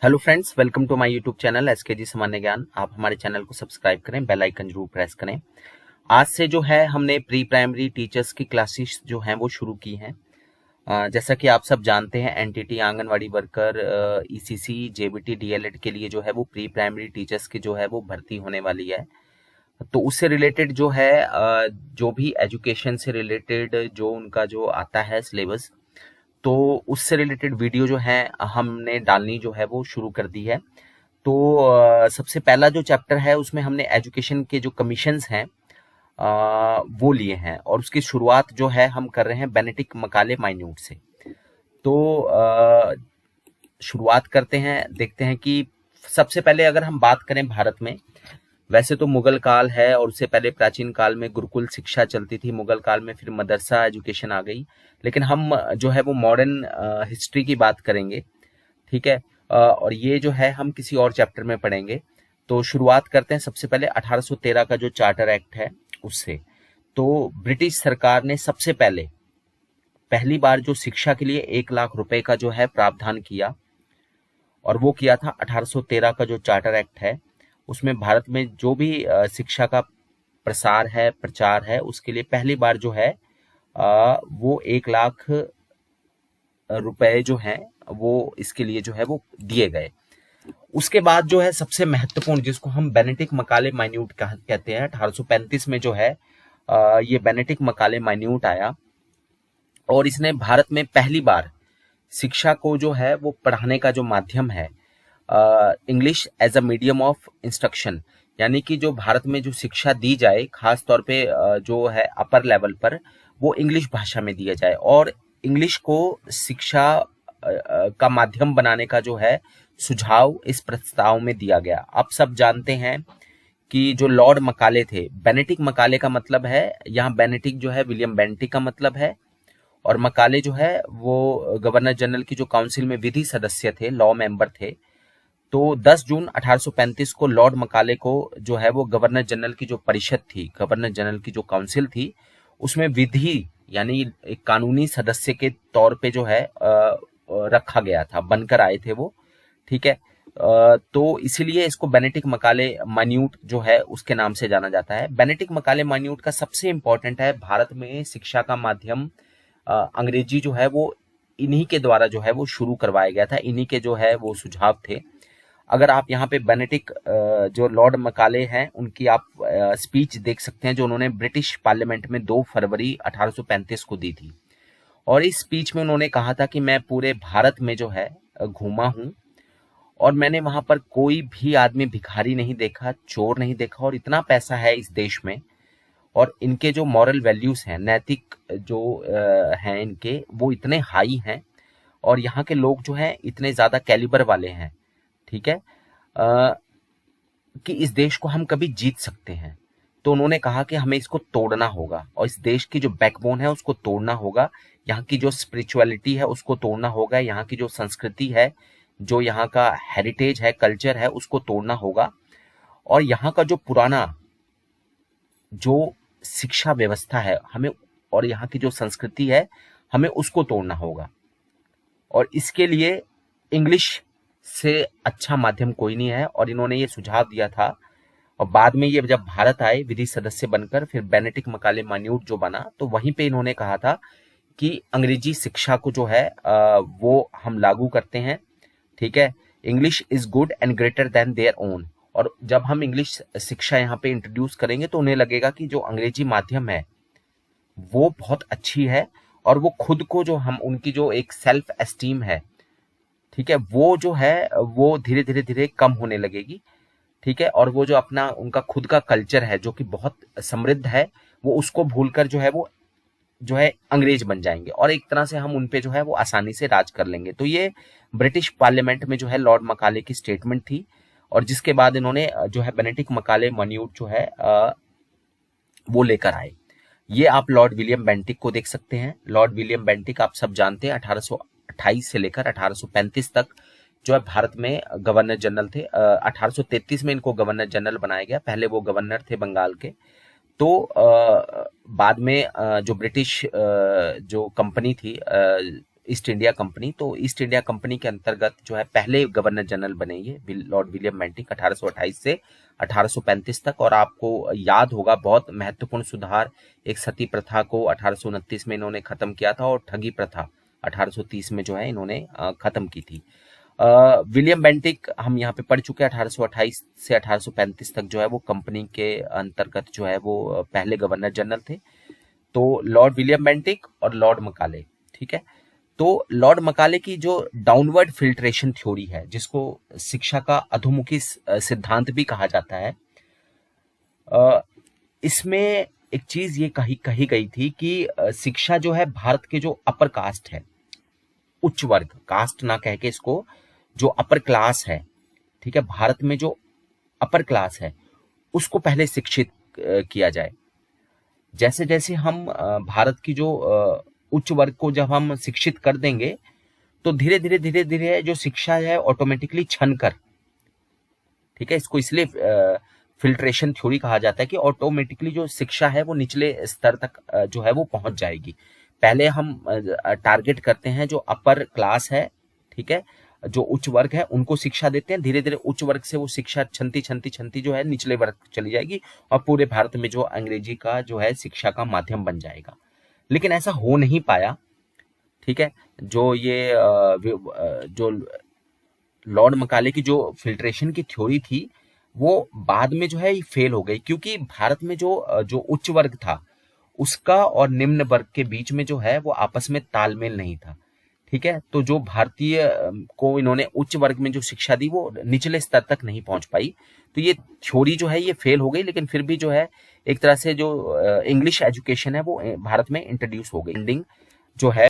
Hello friends, welcome to my YouTube channel SKG सामान्य ज्ञान। आप हमारे चैनल को सब्सक्राइब करें, बेल आइकन जरूर प्रेस करें। आज से जो है हमने प्री प्राइमरी टीचर्स की क्लासेस जो हैं वो शुरू की हैं। जैसा कि आप सब जानते हैं, NTT anganwadi worker, ECC, JBT, DElEd के लिए जो है वो प्री प्राइमरी टीचर्स की जो है वो भर्ती होने वाली है। तो उससे रिलेटेड जो है जो भी एजुकेशन से रिलेटेड जो उनका जो आता है सिलेबस, तो उससे रिलेटेड वीडियो जो है हमने डालनी जो है वो शुरू कर दी है। तो सबसे पहला जो चैप्टर है उसमें हमने एजुकेशन के जो कमीशंस हैं वो लिए हैं, और उसकी शुरुआत जो है हम कर रहे हैं बेनेडिक्ट मकाले माइन्यूट से। तो शुरुआत करते हैं, देखते हैं कि सबसे पहले अगर हम बात करें भारत में, वैसे तो मुगल काल है और उससे पहले प्राचीन काल में गुरुकुल शिक्षा चलती थी। मुगल काल में फिर मदरसा एजुकेशन आ गई, लेकिन हम जो है वो मॉडर्न हिस्ट्री की बात करेंगे। ठीक है, और ये जो है हम किसी और चैप्टर में पढ़ेंगे। तो शुरुआत करते हैं सबसे पहले 1813 का जो चार्टर एक्ट है उससे। तो ब्रिटिश सरकार ने सबसे पहली बार जो शिक्षा के लिए 1 लाख रुपए का जो है प्रावधान किया, और वो किया था 1813 का जो चार्टर एक्ट है उसमें। भारत में जो भी शिक्षा का प्रसार है, प्रचार है, उसके लिए पहली बार जो है वो 1 लाख रुपए जो हैं वो इसके लिए जो है वो दिए गए। उसके बाद जो है सबसे महत्वपूर्ण, जिसको हम बेनेडिक्ट मकाले माइन्यूट कहते हैं, 1835 में जो है ये बेनेडिक्ट मकाले माइन्यूट आया, और इसने भारत में पहली बार शिक्षा को जो है वो पढ़ाने का जो माध्यम है, English as a medium of instruction, यानी कि जो भारत में जो शिक्षा दी जाए, खास तौर पे जो है अपर लेवल पर, वो इंग्लिश भाषा में दिया जाए, और इंग्लिश को शिक्षा का माध्यम बनाने का जो है सुझाव इस प्रस्ताव में दिया गया। आप सब जानते हैं कि जो लॉर्ड मकाले थे, बेनेडिक्ट मकाले का मतलब है, यहाँ बेनेडिक्ट जो है विलियम बेंटिक का मतलब है, और मकाले जो है वो गवर्नर जनरल की जो काउंसिल में विधि सदस्य थे, लॉ मेंबर थे। तो 10 जून 1835 को लॉर्ड मकाले को जो है वो गवर्नर जनरल की जो परिषद थी, गवर्नर जनरल की जो काउंसिल थी, उसमें विधि यानी एक कानूनी सदस्य के तौर पे जो है रखा गया था, बनकर आए थे वो। ठीक है, तो इसीलिए इसको बेनेडिक्ट मकाले माइन्यूट जो है उसके नाम से जाना जाता है। बेनेडिक्ट मकाले माइन्यूट का सबसे इंपॉर्टेंट है, भारत में शिक्षा का माध्यम अंग्रेजी जो है वो इन्हीं के द्वारा जो है वो शुरू करवाया गया था, इन्हीं के जो है वो सुझाव थे। अगर आप यहाँ पे बेनेडिक्ट जो लॉर्ड मकाले हैं उनकी आप स्पीच देख सकते हैं, जो उन्होंने ब्रिटिश पार्लियामेंट में 2 फरवरी 1835 को दी थी। और इस स्पीच में उन्होंने कहा था कि मैं पूरे भारत में जो है घूमा हूँ, और मैंने वहां पर कोई भी आदमी भिखारी नहीं देखा, चोर नहीं देखा, और इतना पैसा है इस देश में, और इनके जो मॉरल वैल्यूज हैं, नैतिक जो हैं इनके, वो इतने हाई हैं, और यहाँ के लोग जो हैं इतने ज्यादा कैलिबर वाले हैं। ठीक है, कि इस देश को हम कभी जीत सकते हैं। तो उन्होंने कहा कि हमें इसको तोड़ना होगा, और इस देश की जो बैकबोन है उसको तोड़ना होगा, यहाँ की जो स्पिरिचुअलिटी है उसको तोड़ना होगा, यहाँ की जो संस्कृति है, जो यहाँ का हेरिटेज है, कल्चर है, उसको तोड़ना होगा, और यहाँ का जो पुराना जो शिक्षा व्यवस्था है हमें, और यहाँ की जो संस्कृति है, हमें उसको तोड़ना होगा। और इसके लिए इंग्लिश से अच्छा माध्यम कोई नहीं है, और इन्होंने ये सुझाव दिया था। और बाद में ये जब भारत आए विधि सदस्य बनकर, फिर बेनेडिक्ट मकाले माइन्यूट जो बना, तो वहीं पे इन्होंने कहा था कि अंग्रेजी शिक्षा को जो है वो हम लागू करते हैं। ठीक है, English is good and greater than their own. और जब हम इंग्लिश शिक्षा यहाँ पे इंट्रोड्यूस करेंगे तो उन्हें लगेगा कि जो अंग्रेजी माध्यम है वो बहुत अच्छी है, और वो खुद को जो हम उनकी जो एक सेल्फ एस्टीम है, ठीक है, वो जो है वो धीरे धीरे धीरे कम होने लगेगी। ठीक है, और वो जो अपना उनका खुद का कल्चर है जो कि बहुत समृद्ध है, वो उसको भूलकर जो है वो जो है अंग्रेज बन जाएंगे, और एक तरह से हम उन पे जो है वो आसानी से राज कर लेंगे। तो ये ब्रिटिश पार्लियामेंट में जो है लॉर्ड मकाले की स्टेटमेंट थी, और जिसके बाद इन्होंने जो है बेनेडिक्ट मकाले माइन्यूट जो है वो लेकर आए। ये आप लॉर्ड विलियम बेंटिक को देख सकते हैं। लॉर्ड विलियम बेंटिक आप सब जानते हैं 1828 से लेकर 1835 तक जो है भारत में गवर्नर जनरल थे। 1833 में इनको गवर्नर जनरल बनाया गया, पहले वो गवर्नर थे बंगाल के। तो बाद में जो ब्रिटिश जो कंपनी थी ईस्ट इंडिया कंपनी। तो ईस्ट इंडिया कंपनी के अंतर्गत जो है पहले गवर्नर जनरल बने ये लॉर्ड विलियम बेंटिक 1828 से 1835 तक। और आपको याद होगा बहुत महत्वपूर्ण सुधार, एक सती प्रथा को 1829 में इन्होंने खत्म किया था और ठगी प्रथा 1830 में जो है इन्होंने खत्म की थी। विलियम बेंटिक हम यहाँ पे पढ़ चुके हैं, 1828 से 1835 तक जो है वो कंपनी के अंतर्गत जो है वो पहले गवर्नर जनरल थे। तो लॉर्ड विलियम बेंटिक और लॉर्ड मकाले, ठीक है। तो लॉर्ड मकाले की जो डाउनवर्ड फिल्ट्रेशन थ्योरी है, जिसको शिक्षा का अधोमुखी सिद्धांत भी कहा जाता है, इसमें एक चीज ये कही गई थी कि शिक्षा जो है भारत के जो अपर कास्ट है, उच्च वर्ग, कास्ट ना कह के इसको, जो अपर क्लास है, ठीक है, भारत में जो अपर क्लास है उसको पहले शिक्षित किया जाए। जैसे जैसे हम भारत की जो उच्च वर्ग को जब हम शिक्षित कर देंगे तो धीरे धीरे जो शिक्षा है ऑटोमेटिकली छन कर, ठीक है, इसको इसलिए फिल्ट्रेशन थ्योरी कहा जाता है कि ऑटोमेटिकली जो शिक्षा है वो निचले स्तर तक जो है वो पहुंच जाएगी। पहले हम टारगेट करते हैं जो अपर क्लास है, ठीक है, जो उच्च वर्ग है उनको शिक्षा देते हैं, धीरे धीरे उच्च वर्ग से वो शिक्षा छनती जो है निचले वर्ग चली जाएगी और पूरे भारत में जो अंग्रेजी का जो है शिक्षा का माध्यम बन जाएगा। लेकिन ऐसा हो नहीं पाया, ठीक है। जो ये जो लॉर्ड मकाले की जो फिल्ट्रेशन की थ्योरी थी वो बाद में जो है ये फेल हो गई, क्योंकि भारत में जो उच्च वर्ग था उसका और निम्न वर्ग के बीच में जो है वो आपस में तालमेल नहीं था, ठीक है। तो जो भारतीय को इन्होंने उच्च वर्ग में जो शिक्षा दी वो निचले स्तर तक नहीं पहुंच पाई, तो ये थ्योरी जो है ये फेल हो गई। लेकिन फिर भी जो है एक तरह से जो इंग्लिश एजुकेशन है वो भारत में इंट्रोड्यूस हो गई। जो है